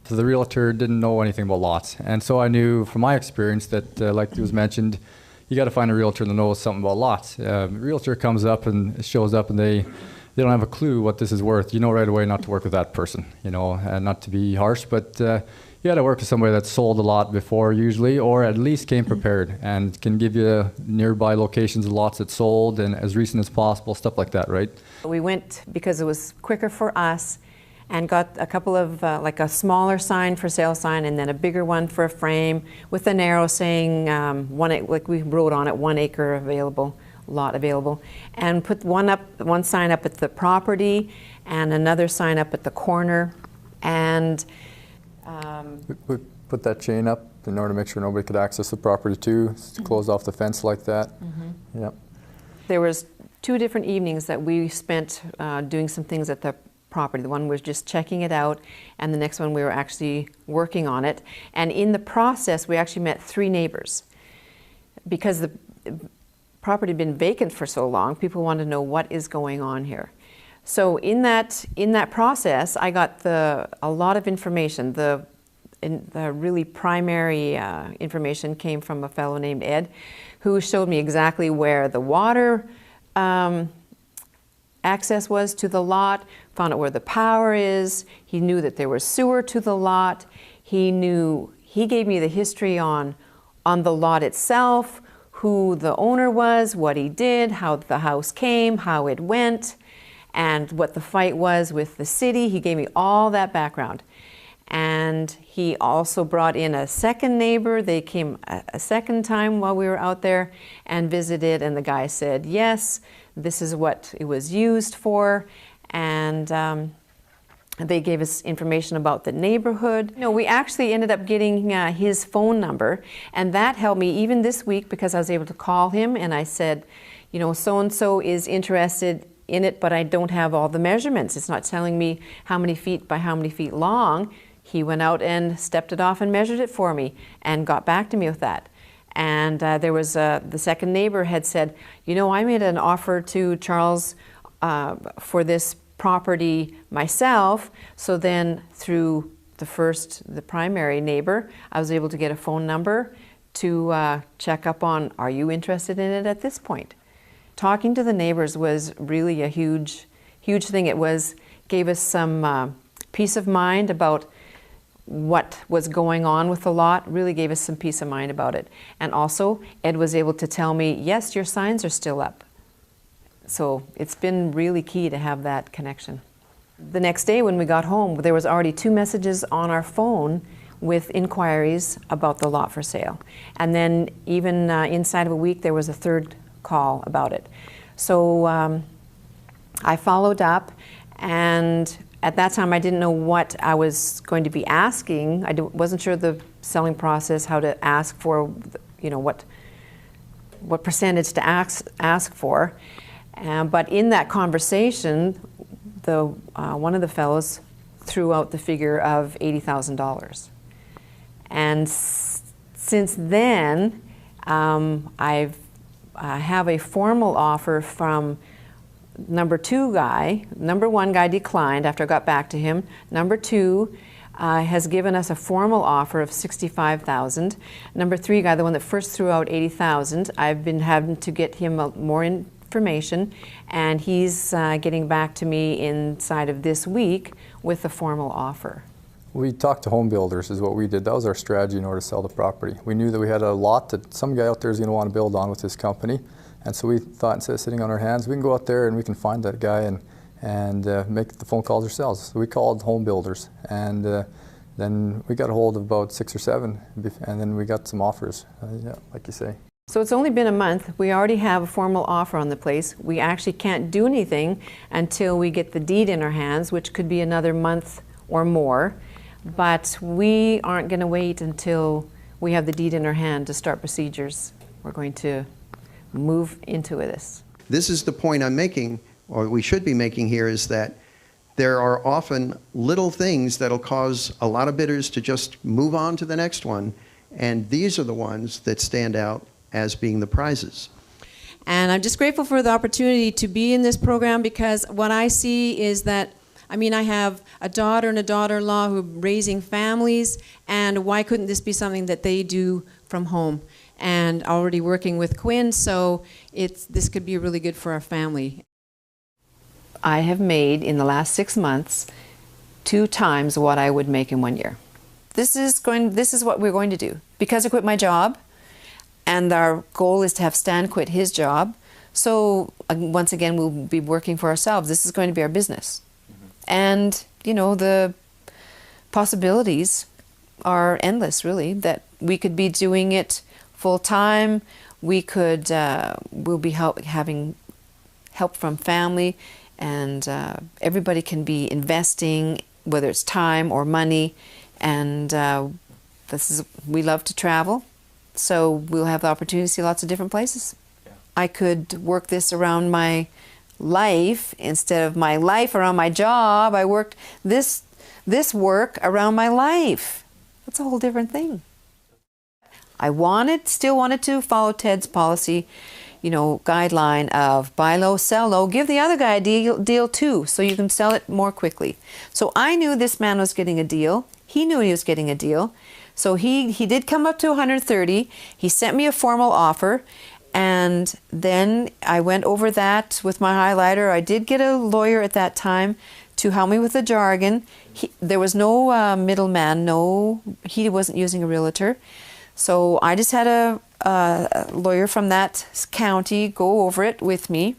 So the realtor didn't know anything about lots. And so I knew from my experience that, like it was mentioned, you got to find a realtor that knows something about lots. Realtor comes up and shows up and they don't have a clue what this is worth. You know right away not to work with that person, you know, and not to be harsh, but you got to work with somebody that's sold a lot before usually, or at least came prepared and can give you nearby locations of lots that sold and as recent as possible, stuff like that, right? We went because it was quicker for us and got a couple of, like a smaller sign for sale sign and then a bigger one for a frame with an arrow saying, like we wrote on it, 1 acre available, lot available, and put one sign up at the property and another sign up at the corner. And we put that chain up in order to make sure nobody could access the property too, close off the fence like that. Yeah. There was 2 different evenings that we spent doing some things at the property. The one was just checking it out, and the next one we were actually working on it. And in the process, we actually met 3 neighbors. Because the property had been vacant for so long, people wanted to know what is going on here. So in that process, I got a lot of information. The really primary information came from a fellow named Ed, who showed me exactly where the water access was to the lot, found out where the power is. He knew that there was sewer to the lot. He gave me the history on the lot itself, who the owner was, what he did, how the house came, how it went, and what the fight was with the city. He gave me all that background. And he also brought in a second neighbor. They came a second time while we were out there and visited, and the guy said, yes, this is what it was used for. And they gave us information about the neighborhood. You know, we actually ended up getting his phone number, and that helped me even this week because I was able to call him and I said, you know, so-and-so is interested in it, but I don't have all the measurements. It's not telling me how many feet by how many feet long. He went out and stepped it off and measured it for me and got back to me with that. And there was the second neighbor had said, you know, I made an offer to Charles for this property myself. So then through the primary neighbor, I was able to get a phone number to check up on, are you interested in it at this point? Talking to the neighbors was really a huge thing. It gave us some peace of mind about what was going on with the lot, really gave us some peace of mind about it. And also, Ed was able to tell me, yes, your signs are still up. So it's been really key to have that connection. The next day when we got home, there was already 2 messages on our phone with inquiries about the lot for sale. And then even inside of a week, there was a 3rd call about it. So I followed up, and at that time I didn't know what I was going to be asking. I wasn't sure the selling process, how to ask for, you know, what percentage to ask for. But in that conversation, one of the fellows threw out the figure of $80,000. And since then, I have a formal offer from number 2 guy. Number 1 guy declined after I got back to him. Number 2 has given us a formal offer of $65,000. Number 3 guy, the one that first threw out $80,000, I've been having to get him more information, and he's getting back to me inside of this week with a formal offer. We talked to home builders is what we did. That was our strategy in order to sell the property. We knew that we had a lot that some guy out there is going to want to build on with his company. And so we thought, instead of sitting on our hands, we can go out there and we can find that guy and make the phone calls ourselves. So we called home builders, and then we got a hold of about 6 or 7, and then we got some offers, yeah, like you say. So it's only been a month. We already have a formal offer on the place. We actually can't do anything until we get the deed in our hands, which could be another month or more. But we aren't going to wait until we have the deed in our hand to start procedures. We're going to move into this. This is the point I'm making, or we should be making here, is that there are often little things that'll cause a lot of bidders to just move on to the next one, and these are the ones that stand out as being the prizes. And I'm just grateful for the opportunity to be in this program, because what I see is that I mean, I have a daughter and a daughter-in-law who are raising families, and why couldn't this be something that they do from home? And already working with Quinn, so this could be really good for our family. I have made in the last 6 months 2 times what I would make in 1 year. This is what we're going to do. Because I quit my job, and our goal is to have Stan quit his job, so once again we'll be working for ourselves. This is going to be our business. And, you know, the possibilities are endless, really, that we could be doing it full-time. We could, we'll be having help from family, and everybody can be investing, whether it's time or money. And we love to travel, so we'll have the opportunity to see lots of different places. Yeah. I could work this around my life instead of my life around my job. I worked this work around my life. That's a whole different thing. I still wanted to follow Ted's policy, you know, guideline of buy low, sell low, give the other guy a deal too, so you can sell it more quickly. So I knew this man was getting a deal. He knew he was getting a deal. So he did come up to 130. He sent me a formal offer, and then I went over that with my highlighter. I did get a lawyer at that time to help me with the jargon. There was no middleman. No, he wasn't using a realtor. So I just had a lawyer from that county go over it with me,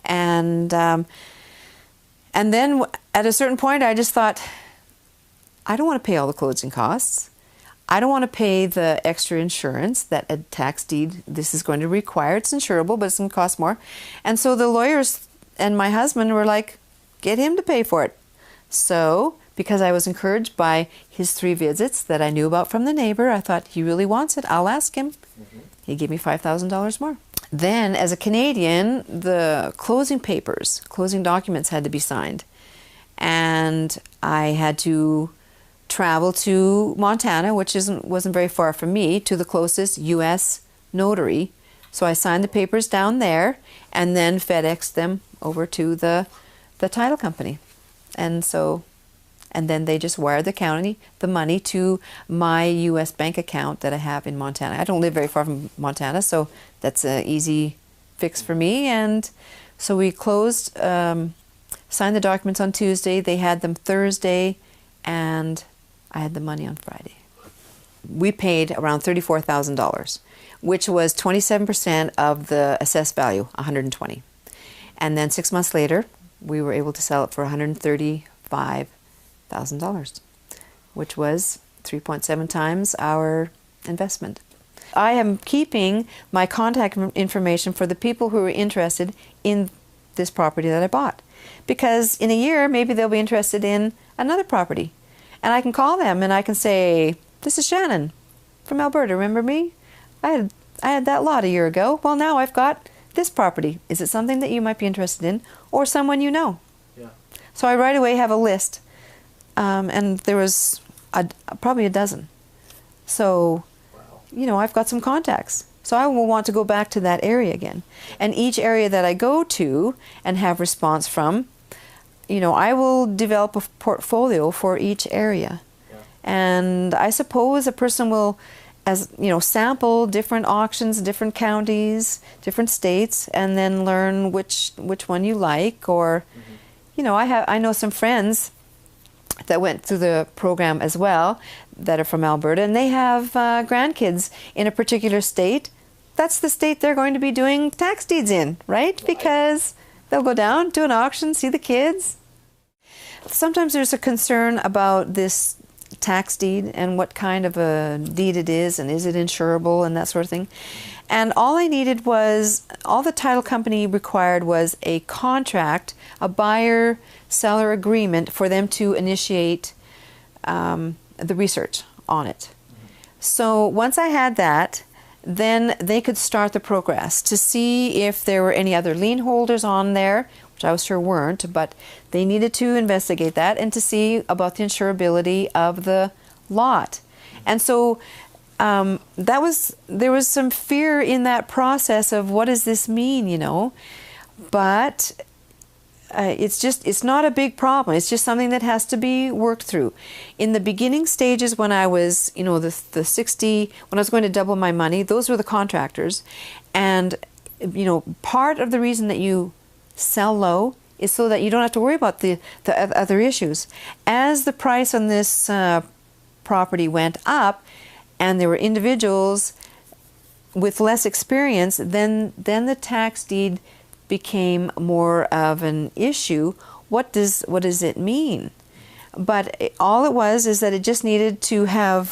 and then at a certain point I just thought, I don't want to pay all the closing costs. I don't want to pay the extra insurance that a tax deed this is going to require. It's insurable, but it's going to cost more. And so the lawyers and my husband were like, get him to pay for it. So, because I was encouraged by his 3 visits that I knew about from the neighbor, I thought, he really wants it, I'll ask him. He gave me $5,000 more. Then, as a Canadian, the closing papers, closing documents had to be signed. And I had to travel to Montana, which wasn't very far from me, to the closest U.S. notary. So I signed the papers down there and then FedExed them over to the title company. And then they just wired the county the money to my U.S. bank account that I have in Montana. I don't live very far from Montana, so that's an easy fix for me. And so we closed, signed the documents on Tuesday. They had them Thursday, and I had the money on Friday. We paid around $34,000, which was 27% of the assessed value, $120,000. And then 6 months later, we were able to sell it for $135,000, which was 3.7 times our investment. I am keeping my contact information for the people who are interested in this property that I bought, because in a year maybe they'll be interested in another property, and I can call them and I can say, this is Shannon from Alberta, remember me? I had that lot a year ago. Well, now I've got this property. Is it something that you might be interested in, or someone you know? Yeah. So I right away have a list, and there was probably a dozen. So, wow. You know, I've got some contacts. So I will want to go back to that area again. And each area that I go to and have response from, you know, I will develop a portfolio for each area. Yeah. And I suppose a person will, as you know, sample different auctions, different counties, different states, and then learn which one you like. Or, you know, I know some friends that went through the program as well that are from Alberta, and they have grandkids in a particular state. That's the state they're going to be doing tax deeds in, right? Because they'll go down, do an auction, see the kids. Sometimes there's a concern about this tax deed and what kind of a deed it is, and is it insurable and that sort of thing. And all I needed was, all the title company required was a contract, a buyer-seller agreement for them to initiate the research on it. So once I had that, then they could start the progress to see if there were any other lien holders on there, which I was sure weren't, but they needed to investigate that and to see about the insurability of the lot. And so there was some fear in that process of what does this mean, you know, but it's not a big problem. It's just something that has to be worked through. In the beginning stages, when I was, the 60, when I was going to double my money, those were the contractors. And, part of the reason that you sell low is so that you don't have to worry about the other issues. As the price on this property went up, and there were individuals with less experience, then the tax deed became more of an issue. What does it mean? But all it was is that it just needed to have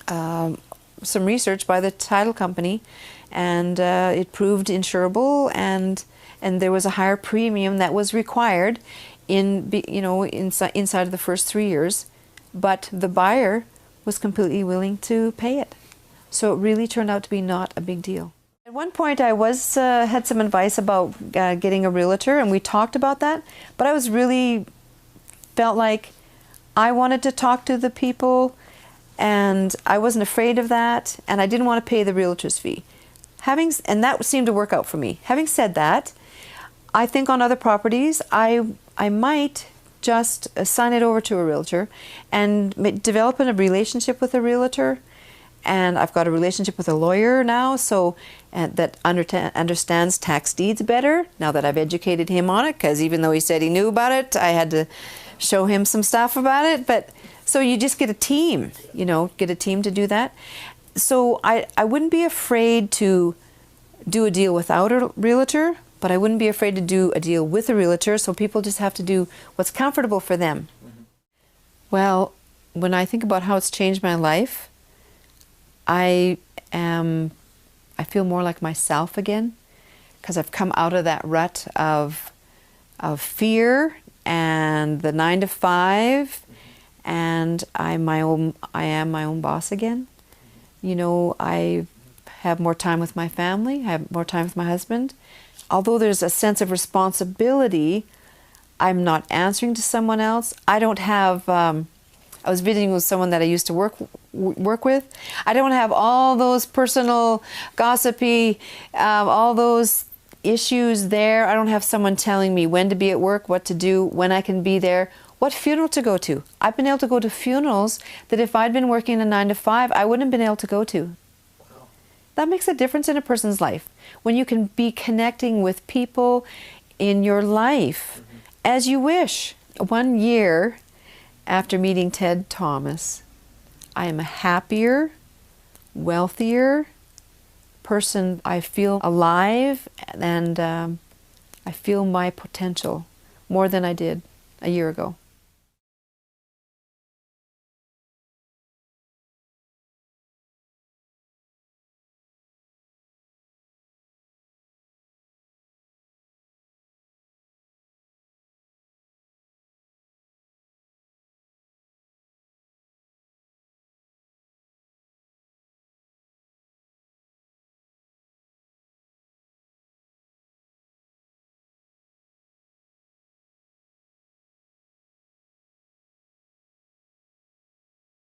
some research by the title company, and it proved insurable, and there was a higher premium that was required inside of the first 3 years, but the buyer was completely willing to pay it. So it really turned out to be not a big deal. At one point I had some advice about getting a realtor, and we talked about that, but I was really felt like I wanted to talk to the people, and I wasn't afraid of that, and I didn't want to pay the realtor's fee. And that seemed to work out for me. Having said that, I think on other properties I might just sign it over to a realtor and develop a relationship with a realtor. And I've got a relationship with a lawyer now, so that understands tax deeds better, now that I've educated him on it, because even though he said he knew about it, I had to show him some stuff about it. But so you just get a team, get a team to do that. So I wouldn't be afraid to do a deal without a realtor, but I wouldn't be afraid to do a deal with a realtor, so people just have to do what's comfortable for them. Mm-hmm. Well, when I think about how it's changed my life, I feel more like myself again, because I've come out of that rut of fear and the 9 to 5, and I am my own boss again. I have more time with my family, I have more time with my husband. Although there's a sense of responsibility, I'm not answering to someone else. I don't have I was visiting with someone that I used to work with. I don't have all those personal gossipy, all those issues there. I don't have someone telling me when to be at work, what to do, when I can be there, what funeral to go to. I've been able to go to funerals that if I'd been working a 9 to 5, I wouldn't have been able to go to. Wow. That makes a difference in a person's life. When you can be connecting with people in your life as you wish. 1 year after meeting Ted.Thomas, I am a happier, wealthier person. I feel alive, and I feel my potential more than I did a year ago.